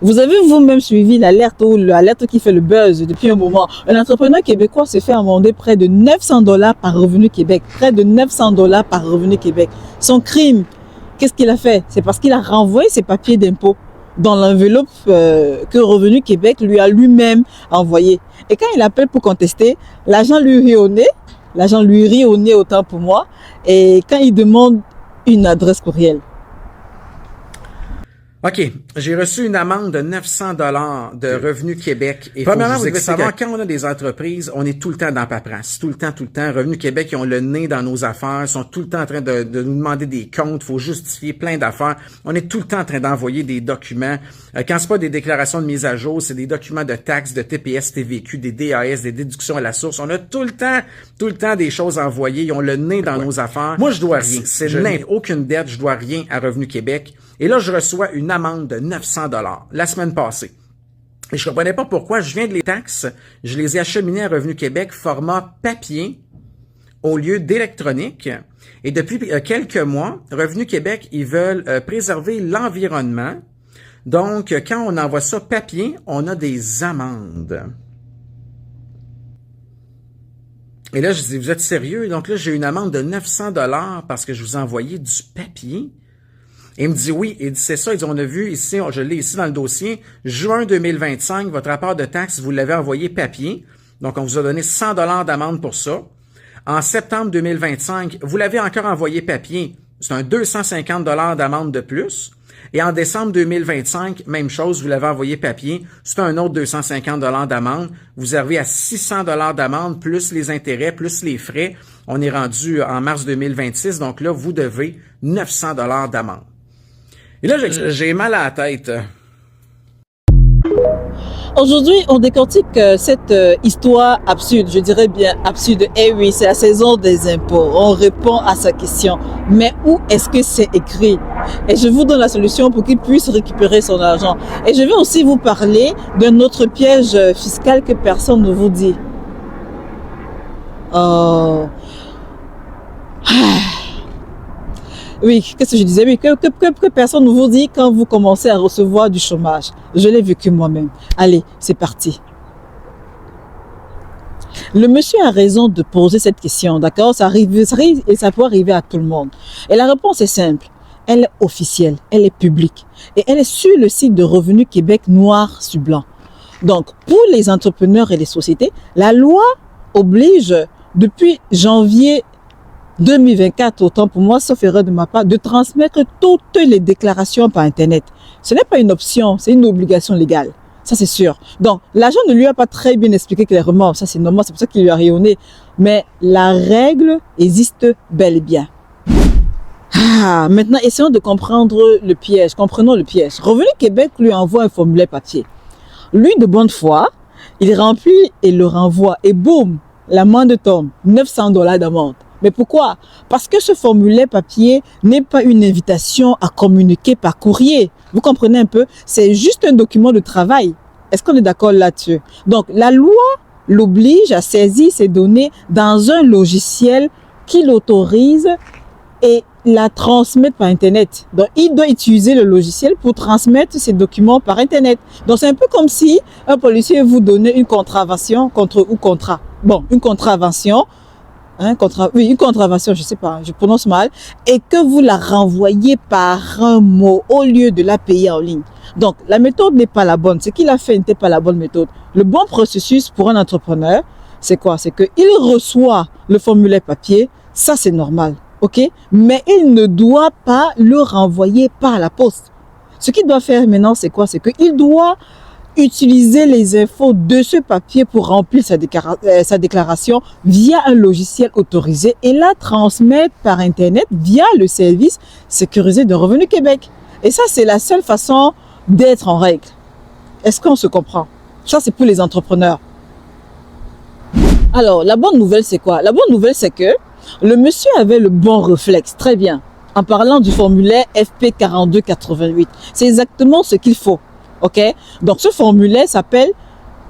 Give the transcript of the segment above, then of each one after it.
Vous avez vous-même suivi l'alerte ou l'alerte qui fait le buzz depuis un moment. Un entrepreneur québécois s'est fait amender près de 900 $ par Revenu Québec. Près de 900 $ par Revenu Québec. Son crime, qu'est-ce qu'il a fait? C'est parce qu'il a renvoyé ses papiers d'impôt dans l'enveloppe que Revenu Québec lui a lui-même envoyé. Et quand il appelle pour contester, l'agent lui rit au nez. L'agent lui rit au nez autant pour moi. Et quand il demande une adresse courriel. OK. J'ai reçu une amende de 900 $ de Revenu Québec. Et premièrement, vous devez savoir, quand on a des entreprises, on est tout le temps dans la paperasse. Tout le temps. Revenu Québec, ils ont le nez dans nos affaires. Ils sont tout le temps en train de nous demander des comptes. Il faut justifier plein d'affaires. On est tout le temps en train d'envoyer des documents. Quand c'est pas des déclarations de mise à jour, c'est des documents de taxes, de TPS, TVQ, des DAS, des déductions à la source. On a tout le temps des choses envoyées. Ils ont le nez dans nos affaires. Moi, je dois rien. Je n'ai aucune dette. Je dois rien à Revenu Québec. Et là, je reçois une amende de 900 $ la semaine passée. Et je comprenais pas pourquoi. Je viens de les taxes, je les ai acheminées à Revenu Québec format papier au lieu d'électronique. Et depuis quelques mois, Revenu Québec, ils veulent préserver l'environnement. Donc, quand on envoie ça papier, on a des amendes. Et là, je dis, vous êtes sérieux? Donc là, j'ai une amende de 900 $ parce que je vous ai envoyé du papier. Et il me dit oui, il dit c'est ça, il dit on a vu ici, je l'ai ici dans le dossier, juin 2025, votre rapport de taxe, vous l'avez envoyé papier, donc on vous a donné 100 $ d'amende pour ça. En septembre 2025, vous l'avez encore envoyé papier, c'est un 250 $ d'amende de plus. Et en décembre 2025, même chose, vous l'avez envoyé papier, c'est un autre 250 $ d'amende. Vous arrivez à 600 $ d'amende, plus les intérêts, plus les frais. On est rendu en mars 2026, donc là, vous devez 900 $ d'amende. Et là, j'ai mal à la tête. Aujourd'hui, on décortique cette histoire absurde, je dirais bien absurde. Eh oui, c'est la saison des impôts. On répond à sa question. Mais où est-ce que c'est écrit? Et je vous donne la solution pour qu'il puisse récupérer son argent. Et je vais aussi vous parler d'un autre piège fiscal que personne ne vous dit. Oh. Oui, qu'est-ce que je disais? Oui, que personne ne vous dit quand vous commencez à recevoir du chômage. Je l'ai vécu moi-même. Allez, c'est parti. Le monsieur a raison de poser cette question, d'accord? Ça arrive et ça peut arriver à tout le monde. Et la réponse est simple. Elle est officielle, elle est publique. Et elle est sur le site de Revenu Québec noir sur blanc. Donc, pour les entrepreneurs et les sociétés, la loi oblige depuis janvier 2024, autant pour moi, sauf erreur de ma part, de transmettre toutes les déclarations par Internet. Ce n'est pas une option, c'est une obligation légale. Ça, c'est sûr. Donc, l'agent ne lui a pas très bien expliqué clairement. Ça, c'est normal, c'est pour ça qu'il lui a rayonné. Mais la règle existe bel et bien. Maintenant, essayons de comprendre le piège. Comprenons le piège. Revenu Québec lui envoie un formulaire papier. Lui, de bonne foi, il remplit et le renvoie. Et boum, l'amende tombe. 900 $ d'amende. Mais pourquoi? Parce que ce formulaire papier n'est pas une invitation à communiquer par courrier. Vous comprenez un peu? C'est juste un document de travail. Est-ce qu'on est d'accord là-dessus? Donc, la loi l'oblige à saisir ces données dans un logiciel qui l'autorise et la transmettre par Internet. Donc, il doit utiliser le logiciel pour transmettre ces documents par Internet. Donc, c'est un peu comme si un policier vous donnait une contravention une contravention. Une contravention, je sais pas, je prononce mal, et que vous la renvoyez par un mot au lieu de la payer en ligne. Donc, la méthode n'est pas la bonne. Ce qu'il a fait n'était pas la bonne méthode. Le bon processus pour un entrepreneur, c'est quoi? C'est qu'il reçoit le formulaire papier, ça c'est normal, ok? Mais il ne doit pas le renvoyer par la poste. Ce qu'il doit faire maintenant, c'est quoi? C'est qu'il doit utiliser les infos de ce papier pour remplir sa déclaration via un logiciel autorisé et la transmettre par Internet via le service sécurisé de Revenu Québec. Et ça, c'est la seule façon d'être en règle. Est-ce qu'on se comprend? Ça, c'est pour les entrepreneurs. Alors, la bonne nouvelle, c'est quoi? La bonne nouvelle, c'est que le monsieur avait le bon réflexe. Très bien. En parlant du formulaire FP 4288. C'est exactement ce qu'il faut. Ok, donc ce formulaire s'appelle,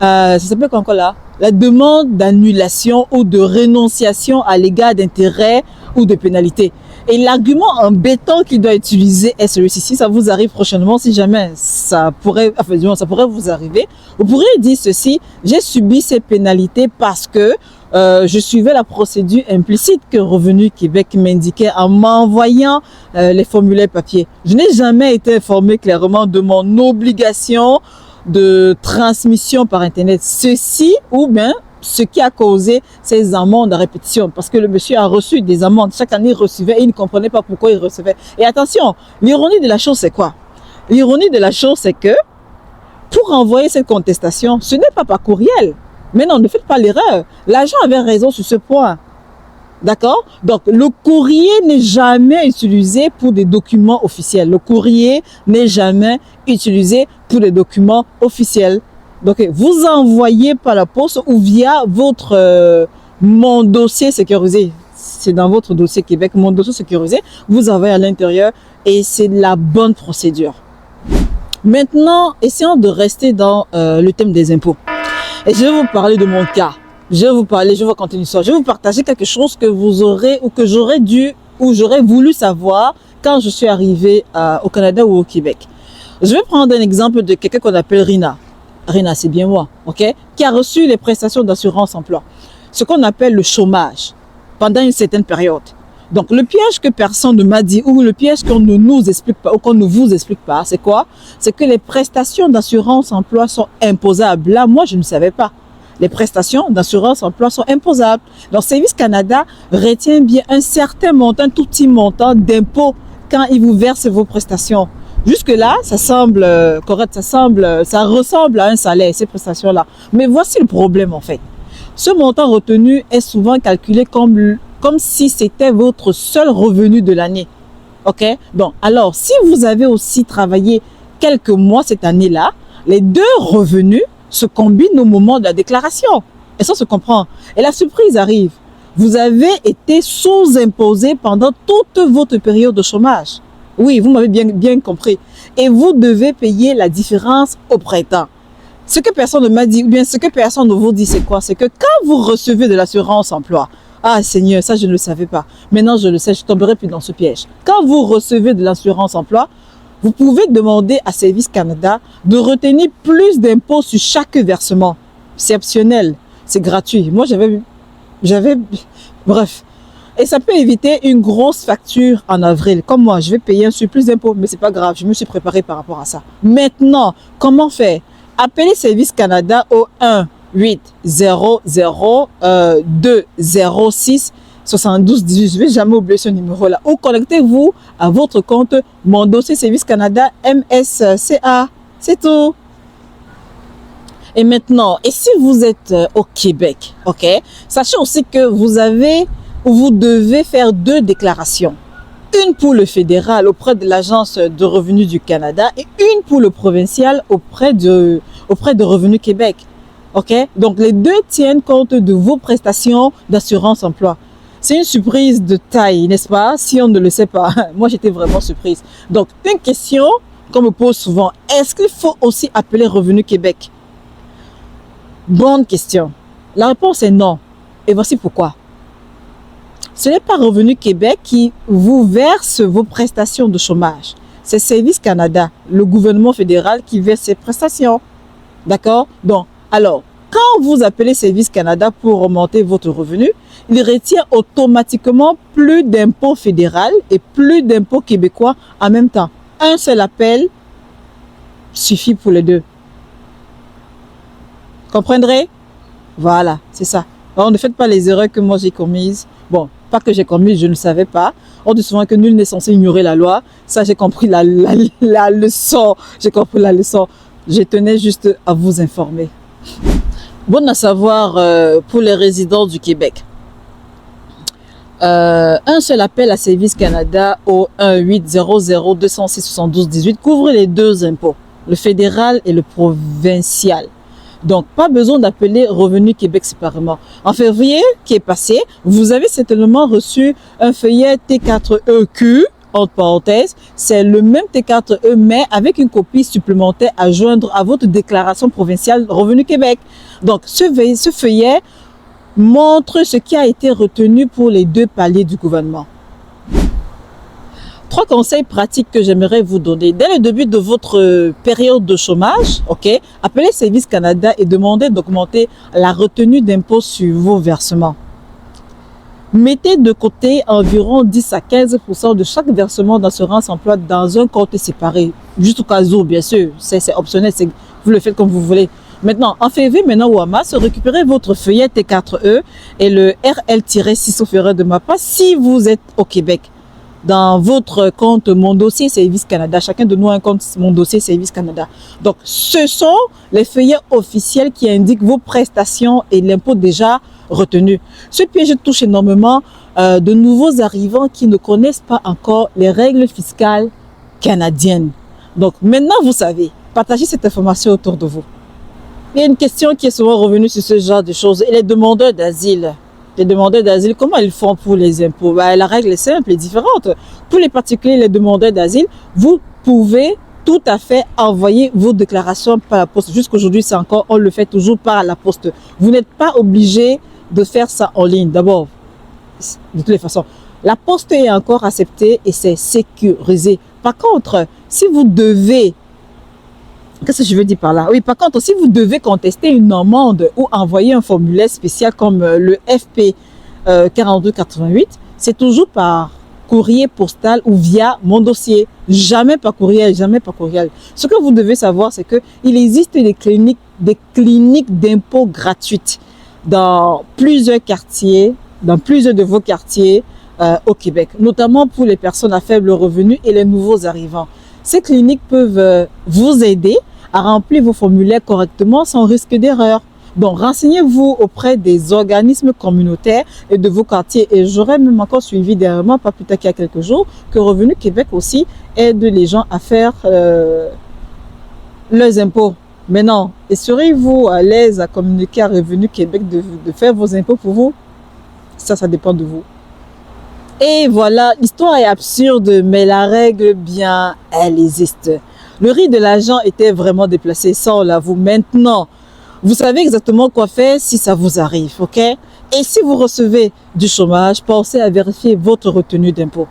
ça s'appelle encore là, la demande d'annulation ou de rénonciation à l'égard d'intérêts ou de pénalités. Et l'argument embêtant qu'il doit utiliser est celui-ci. Si ça vous arrive prochainement, si jamais ça pourrait vous arriver, vous pourriez dire ceci: j'ai subi ces pénalités parce que je suivais la procédure implicite que Revenu Québec m'indiquait en m'envoyant les formulaires papier. Je n'ai jamais été informé clairement de mon obligation de transmission par Internet. Ceci ou bien ce qui a causé ces amendes à répétition, parce que le monsieur a reçu des amendes. Chaque année, il recevait et il ne comprenait pas pourquoi il recevait. Et attention, l'ironie de la chose, c'est quoi? L'ironie de la chose, c'est que pour envoyer cette contestation, ce n'est pas par courriel. Mais non, ne faites pas l'erreur. L'agent avait raison sur ce point. D'accord? Donc, le courrier n'est jamais utilisé pour des documents officiels. Le courrier n'est jamais utilisé pour des documents officiels. Donc, vous envoyez par la poste ou via votre mon dossier sécurisé. C'est dans votre dossier Québec, mon dossier sécurisé. Vous envoyez à l'intérieur et c'est la bonne procédure. Maintenant, essayons de rester dans le thème des impôts. Et je vais vous parler de mon cas. Je vais continuer ça. Je vais vous partager quelque chose que vous aurez ou que j'aurais dû ou j'aurais voulu savoir quand je suis arrivé au Canada ou au Québec. Je vais prendre un exemple de quelqu'un qu'on appelle Rina. Rina, c'est bien moi, ok? Qui a reçu les prestations d'assurance emploi. Ce qu'on appelle le chômage pendant une certaine période. Donc, le piège que personne ne m'a dit ou le piège qu'on ne nous explique pas ou qu'on ne vous explique pas, c'est quoi? C'est que les prestations d'assurance emploi sont imposables. Là, moi, je ne savais pas. Les prestations d'assurance emploi sont imposables. Donc, Service Canada retient bien un certain montant, un tout petit montant d'impôt quand il vous verse vos prestations. Jusque-là, ça semble correct, ça ressemble à un salaire, ces prestations-là. Mais voici le problème, en fait. Ce montant retenu est souvent calculé comme si c'était votre seul revenu de l'année. OK? Donc, alors, si vous avez aussi travaillé quelques mois cette année-là, les deux revenus se combinent au moment de la déclaration. Et ça se comprend. Et la surprise arrive. Vous avez été sous-imposé pendant toute votre période de chômage. Oui, vous m'avez bien compris. Et vous devez payer la différence au printemps. Ce que personne ne m'a dit, ou bien ce que personne ne vous dit, c'est quoi? C'est que quand vous recevez de l'assurance emploi, ah Seigneur, ça je ne le savais pas. Maintenant je le sais, je ne tomberai plus dans ce piège. Quand vous recevez de l'assurance emploi, vous pouvez demander à Service Canada de retenir plus d'impôts sur chaque versement. C'est optionnel, c'est gratuit. Moi bref. Et ça peut éviter une grosse facture en avril. Comme moi, je vais payer un surplus d'impôts, mais c'est pas grave, je me suis préparé par rapport à ça. Maintenant, comment faire? Appelez Service Canada au 1-800-206-7218. Je ne vais jamais oublier ce numéro-là. Ou connectez-vous à votre compte Mon Dossier Service Canada MSCA. C'est tout. Et maintenant, et si vous êtes au Québec, ok, sachez aussi que vous devez faire 2 déclarations. Une pour le fédéral auprès de l'Agence de revenus du Canada et une pour le provincial auprès de Revenu Québec. Ok? Donc, les 2 tiennent compte de vos prestations d'assurance emploi. C'est une surprise de taille, n'est-ce pas? Si on ne le sait pas. Moi, j'étais vraiment surprise. Donc, une question qu'on me pose souvent. Est-ce qu'il faut aussi appeler Revenu Québec? Bonne question. La réponse est non. Et voici pourquoi. Ce n'est pas Revenu Québec qui vous verse vos prestations de chômage. C'est Service Canada, le gouvernement fédéral qui verse ces prestations. D'accord? Donc, alors, quand vous appelez Service Canada pour remonter votre revenu, il retient automatiquement plus d'impôts fédéral et plus d'impôts québécois en même temps. Un seul appel suffit pour les 2. Comprendrez? Voilà, c'est ça. Alors, ne faites pas les erreurs que moi j'ai commises. Bon, pas que j'ai commis, je ne savais pas. On dit souvent que nul n'est censé ignorer la loi. Ça, j'ai compris la leçon. J'ai compris la leçon. Je tenais juste à vous informer. Bon à savoir pour les résidents du Québec. Un seul appel à Service Canada au 1-800-206-7218 couvre les 2 impôts, le fédéral et le provincial. Donc, pas besoin d'appeler Revenu Québec séparément. En février qui est passé, vous avez certainement reçu un feuillet T4EQ, entre parenthèses. C'est le même T4E, mais avec une copie supplémentaire à joindre à votre déclaration provinciale Revenu Québec. Donc, ce feuillet montre ce qui a été retenu pour les 2 paliers du gouvernement. 3 conseils pratiques que j'aimerais vous donner. Dès le début de votre période de chômage, ok, appelez Service Canada et demandez d'augmenter la retenue d'impôt sur vos versements. Mettez de côté environ 10 à 15% de chaque versement d'assurance emploi dans un compte séparé. Juste au cas où, bien sûr, c'est optionnel, vous le faites comme vous voulez. Maintenant, en février, ou en mars, récupérez votre feuillet T4E et le RL-6 sauf erreur de ma part si vous êtes au Québec. Dans votre compte Mon Dossier Service Canada. Chacun de nous a un compte Mon Dossier Service Canada. Donc, ce sont les feuillets officiels qui indiquent vos prestations et l'impôt déjà retenu. Ce piège touche énormément de nouveaux arrivants qui ne connaissent pas encore les règles fiscales canadiennes. Donc, maintenant, vous savez, partagez cette information autour de vous. Il y a une question qui est souvent revenue sur ce genre de choses. Et les demandeurs d'asile. Les demandeurs d'asile, comment ils font pour les impôts? La règle est simple et différente. Pour les particuliers, les demandeurs d'asile, vous pouvez tout à fait envoyer vos déclarations par la poste. Jusqu'aujourd'hui, c'est encore, on le fait toujours par la poste. Vous n'êtes pas obligé de faire ça en ligne. D'abord, de toutes les façons, la poste est encore acceptée et c'est sécurisé. Par contre, si vous devez... Qu'est-ce que je veux dire par là? Oui, par contre, si vous devez contester une amende ou envoyer un formulaire spécial comme le FP 4288, c'est toujours par courrier postal ou via Mon Dossier. Jamais par courriel, jamais par courriel. Ce que vous devez savoir, c'est qu'il existe des cliniques d'impôt gratuites dans plusieurs quartiers, dans plusieurs de vos quartiers au Québec, notamment pour les personnes à faible revenu et les nouveaux arrivants. Ces cliniques peuvent vous aider à remplir vos formulaires correctement sans risque d'erreur. Donc, renseignez-vous auprès des organismes communautaires et de vos quartiers. Et j'aurais même encore suivi dernièrement, pas plus tard qu'il y a quelques jours, que Revenu Québec aussi aide les gens à faire leurs impôts. Mais non, et serez-vous à l'aise à communiquer à Revenu Québec de faire vos impôts pour vous? Ça dépend de vous. Et voilà, l'histoire est absurde, mais la règle, bien, elle existe. Le riz de l'argent était vraiment déplacé, ça on l'avoue. Maintenant, vous savez exactement quoi faire si ça vous arrive, ok? Et si vous recevez du chômage, pensez à vérifier votre retenue d'impôt.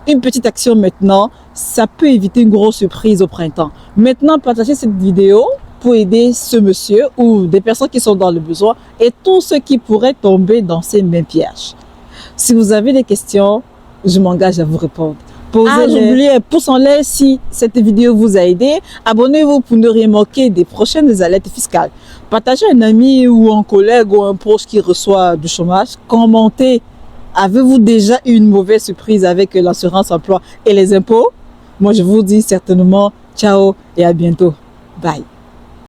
Une petite action maintenant, ça peut éviter une grosse surprise au printemps. Maintenant, partagez cette vidéo pour aider ce monsieur ou des personnes qui sont dans le besoin et tous ceux qui pourraient tomber dans ces mêmes pièges. Si vous avez des questions, je m'engage à vous répondre. N'oubliez, pouce en l'air si cette vidéo vous a aidé. Abonnez-vous pour ne rien manquer des prochaines alertes fiscales. Partagez un ami ou un collègue ou un proche qui reçoit du chômage. Commentez. Avez-vous déjà eu une mauvaise surprise avec l'assurance emploi et les impôts? Moi, je vous dis certainement ciao et à bientôt. Bye.